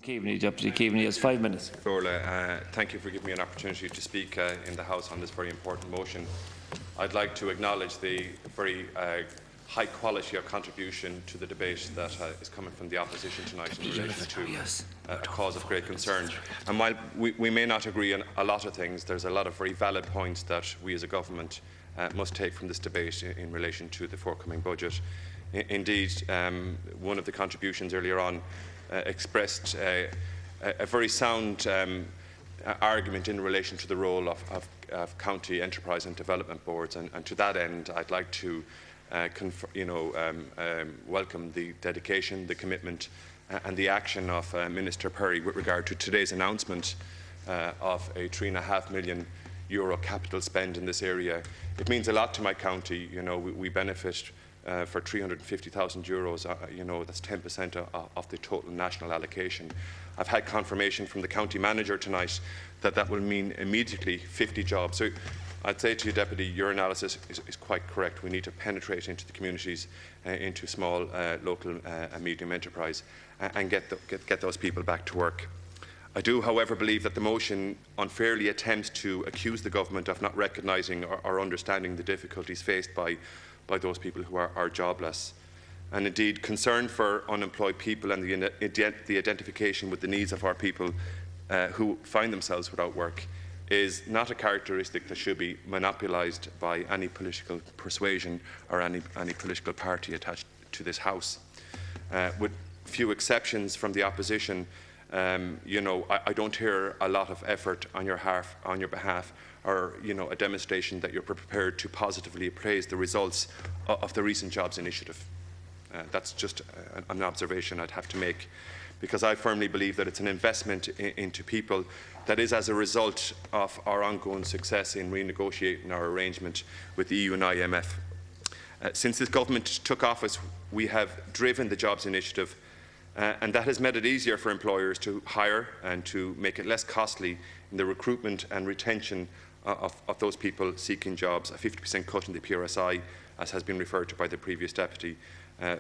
Keaveney. Deputy Keaveney has 5 minutes. Thank you for giving me an opportunity to speak in the House on this very important motion. I'd like to acknowledge the very high quality of contribution to the debate that is coming from the opposition tonight in relation to a cause of great concern. And while we may not agree on a lot of things, there's a lot of very valid points that we as a government must take from this debate in relation to the forthcoming budget. Indeed, one of the contributions earlier on expressed a very sound argument in relation to the role of county enterprise and development boards, and to that end I'd like to welcome the dedication, the commitment and the action of Minister Perry with regard to today's announcement of a €3.5 million capital spend in this area. It means a lot to my county. We benefit for €350,000, that's 10% of the total national allocation. I've had confirmation from the county manager tonight that that will mean immediately 50 jobs. So I'd say to you, Deputy, your analysis is quite correct. We need to penetrate into the communities, into small, local and medium enterprise and get those people back to work. I do, however, believe that the motion unfairly attempts to accuse the government of not recognising or understanding the difficulties faced by those people who are jobless. And indeed, concern for unemployed people and the identification with the needs of our people who find themselves without work is not a characteristic that should be monopolised by any political persuasion or any political party attached to this House. With few exceptions from the opposition, I don't hear a lot of effort on your behalf, or a demonstration that you're prepared to positively appraise the results of the recent jobs initiative. That's just an observation I'd have to make, because I firmly believe that it's an investment into people that is as a result of our ongoing success in renegotiating our arrangement with the EU and IMF. Since this government took office, we have driven the jobs initiative, and that has made it easier for employers to hire and to make it less costly in the recruitment and retention of those people seeking jobs. A 50% cut in the PRSI, as has been referred to by the previous deputy,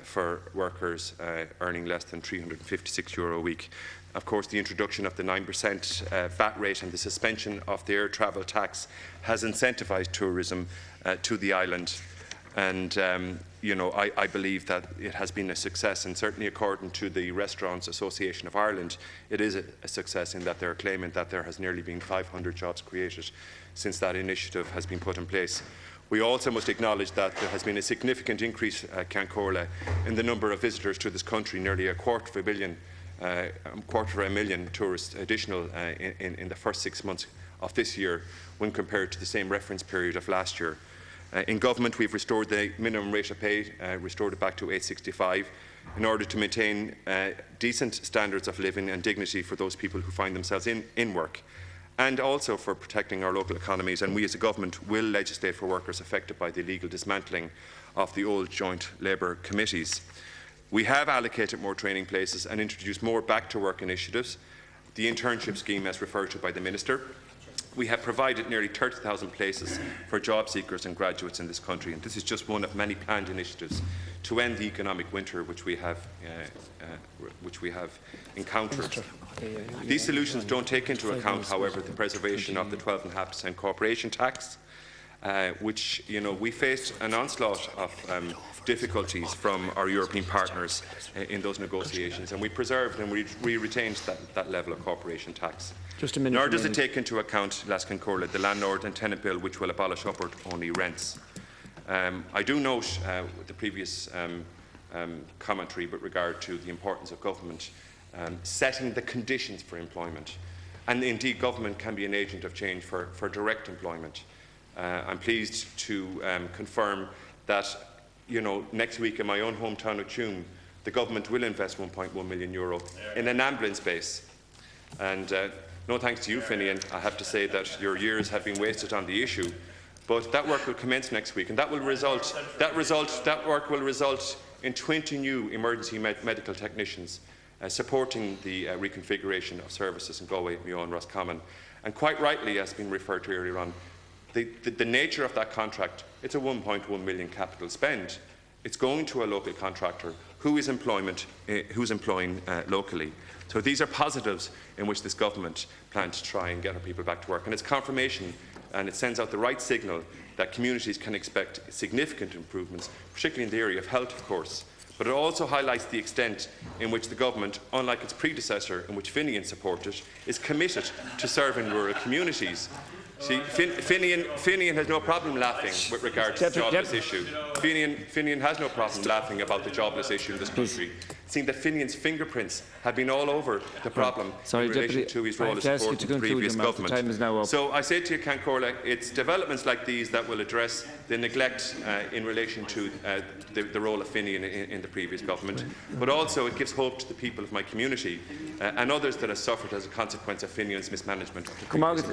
for workers earning less than €356 a week. Of course, the introduction of the 9% VAT rate and the suspension of the air travel tax has incentivised tourism to the island. And I believe that it has been a success, and certainly according to the Restaurants Association of Ireland, it is a success in that they're claiming that there has nearly been 500 jobs created since that initiative has been put in place. We also must acknowledge that there has been a significant increase at Cancorla in the number of visitors to this country, nearly a quarter of a million tourists additional in the first 6 months of this year when compared to the same reference period of last year. In government, we've restored the minimum rate of pay, restored it back to $8.65, in order to maintain decent standards of living and dignity for those people who find themselves in work, and also for protecting our local economies. And we as a government will legislate for workers affected by the illegal dismantling of the old joint labour committees. We have allocated more training places and introduced more back-to-work initiatives. The internship scheme, as referred to by the Minister. We have provided nearly 30,000 places for job seekers and graduates in this country, and this is just one of many planned initiatives to end the economic winter which we have encountered. These solutions don't take into account, however, the preservation of the 12.5% corporation tax, which we faced an onslaught of difficulties from our European partners in those negotiations, and we preserved and we retained that level of corporation tax. Nor does it take into account, Las Cancorla, the landlord and tenant bill, which will abolish upward-only rents. I do note the previous commentary with regard to the importance of government setting the conditions for employment, and indeed government can be an agent of change for direct employment. I'm pleased to confirm that next week in my own hometown of Tuam, the government will invest €1.1 million in an ambulance base. And no thanks to you, Finian, I have to say that your years have been wasted on the issue, but that work will commence next week, and that work will result in 20 new emergency medical technicians supporting the reconfiguration of services in Galway, Mayo and Roscommon. And quite rightly, as has been referred to earlier on, the nature of that contract, it's a 1.1 million capital spend. It's going to a local contractor who is employing locally. So these are positives in which this government plans to try and get our people back to work. And it's confirmation, and it sends out the right signal that communities can expect significant improvements, particularly in the area of health, of course. But it also highlights the extent in which the government, unlike its predecessor, in which Finian supported, is committed to serving rural communities. See, Finian has no problem laughing with regard to the jobless issue. Finian has no problem laughing about the jobless issue in this country, seeing that Finian's fingerprints have been all over the problem in relation to his role as support in the previous government. So I say to you, Cancorla, it's developments like these that will address the neglect in relation to the role of Finian in the previous government, but also it gives hope to the people of my community and others that have suffered as a consequence of Finian's mismanagement of the previous